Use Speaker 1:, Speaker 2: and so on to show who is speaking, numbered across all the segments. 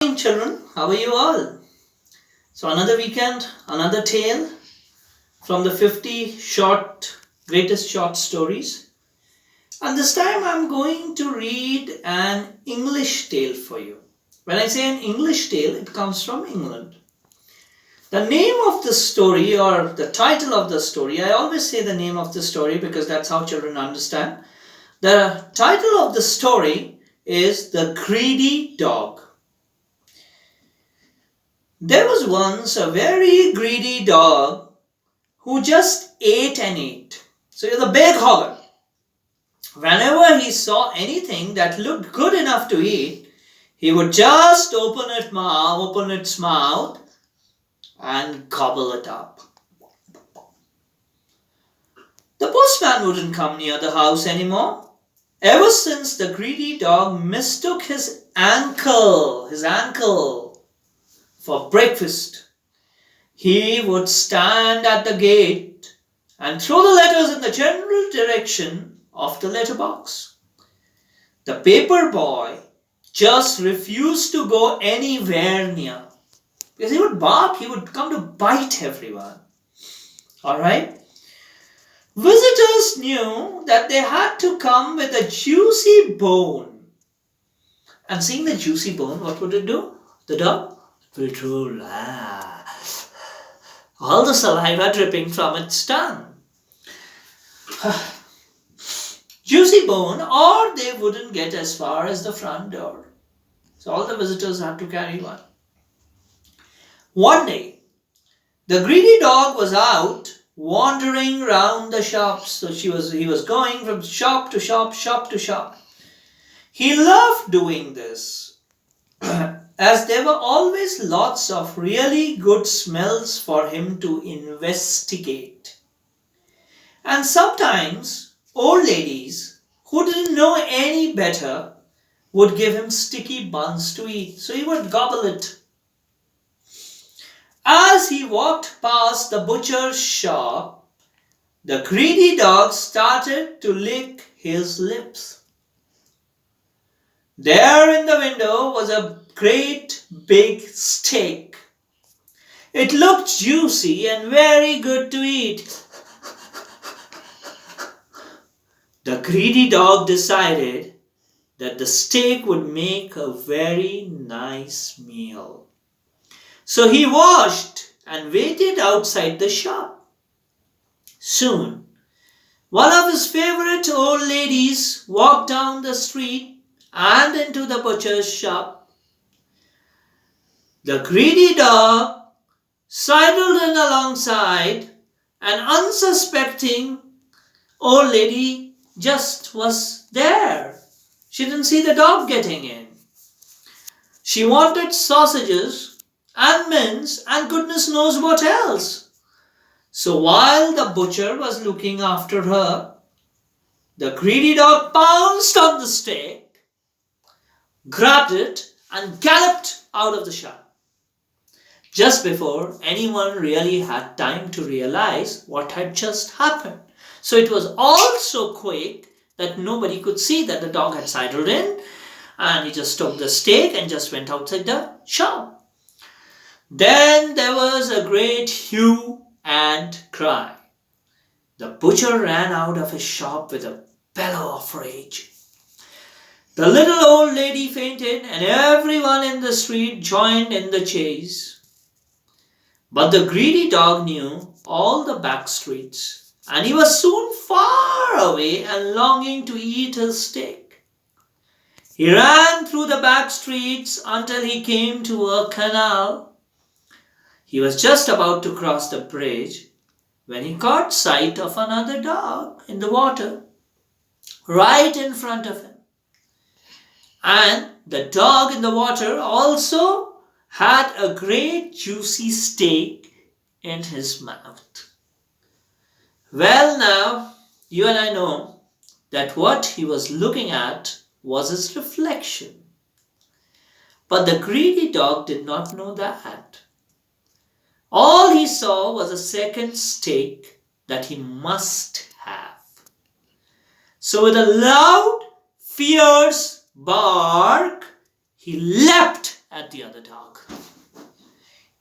Speaker 1: Morning, children. How are you all? So, another weekend, another tale from the 50 greatest short stories. And this time I'm going to read an English tale for you. When I say an English tale, it comes from England. The name of the story, or the title of the story, I always say the name of the story because that's how children understand. The title of the story is The Greedy Dog. There was once a very greedy dog who just ate and ate. So he was a big hogger. Whenever he saw anything that looked good enough to eat, he would just open its mouth and gobble it up. The postman wouldn't come near the house anymore. Ever since the greedy dog mistook his ankle for breakfast, he would stand at the gate and throw the letters in the general direction of the letterbox. The paper boy just refused to go anywhere near because he would bark, he would come to bite everyone. Alright? Visitors knew that they had to come with a juicy bone. And seeing the juicy bone, what would it do? The dog will drool. All the saliva dripping from its tongue. Juicy bone, or they wouldn't get as far as the front door. So all the visitors had to carry one. One day, the greedy dog was out wandering round the shops. So he was going from shop to shop to shop. He loved doing this, as there were always lots of really good smells for him to investigate. And sometimes old ladies who didn't know any better would give him sticky buns to eat, so he would gobble it. As he walked past the butcher's shop, the greedy dog started to lick his lips. There in the window was a great big steak. It looked juicy and very good to eat. The greedy dog decided that the steak would make a very nice meal. So he washed and waited outside the shop. Soon, one of his favorite old ladies walked down the street and into the butcher's shop. The greedy dog sidled in alongside, an unsuspecting old lady just was there. She didn't see the dog getting in. She wanted sausages and mince and goodness knows what else. So while the butcher was looking after her, the greedy dog pounced on the steak, grabbed it and galloped out of the shop, just before anyone really had time to realize what had just happened. So it was all so quick that nobody could see that the dog had sidled in, and he just took the steak and just went outside the shop. Then there was a great hue and cry. The butcher ran out of his shop with a bellow of rage. The little old lady fainted, and everyone in the street joined in the chase. But the greedy dog knew all the back streets, and he was soon far away and longing to eat his steak. He ran through the back streets until he came to a canal. He was just about to cross the bridge when he caught sight of another dog in the water right in front of him. And the dog in the water also had a great juicy steak in his mouth. Well, now, you and I know that what he was looking at was his reflection. But the greedy dog did not know that. All he saw was a second steak that he must have. So with a loud, fierce bark, he leapt at the other dog.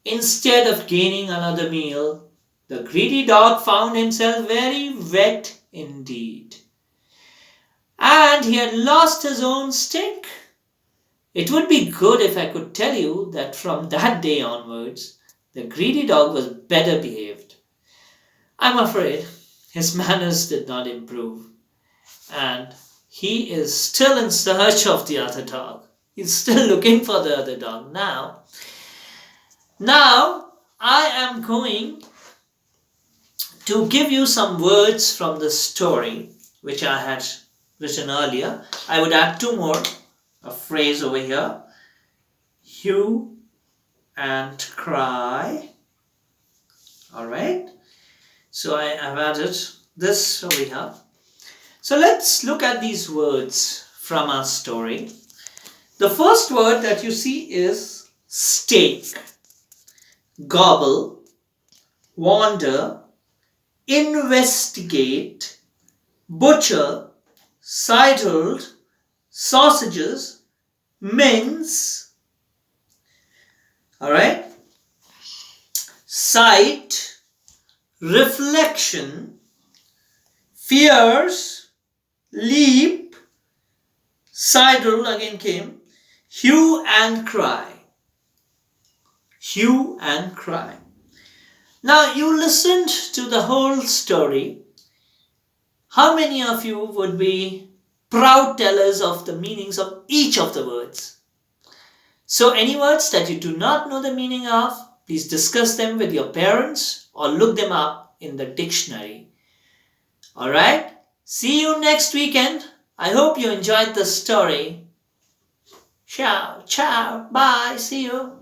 Speaker 1: Instead of gaining another meal, the greedy dog found himself very wet indeed. And he had lost his own stick. It would be good if I could tell you that from that day onwards, the greedy dog was better behaved. I'm afraid his manners did not improve, and he is still in search of the other dog. He's still looking for the other dog now. Now, I am going to give you some words from the story which I had written earlier. I would add two more. A phrase over here. Hue and cry. Alright. So I have added this over here. So let's look at these words from our story. The first word that you see is stake, gobble, wander, investigate, butcher, sidled, sausages, mince. Alright. Sight, reflection, fears, leap, sidle again came, hue and cry. Hue and cry. Now you listened to the whole story. How many of you would be proud tellers of the meanings of each of the words? So any words that you do not know the meaning of, please discuss them with your parents or look them up in the dictionary. Alright? See you next weekend. I hope you enjoyed the story. Ciao, ciao, bye, see you.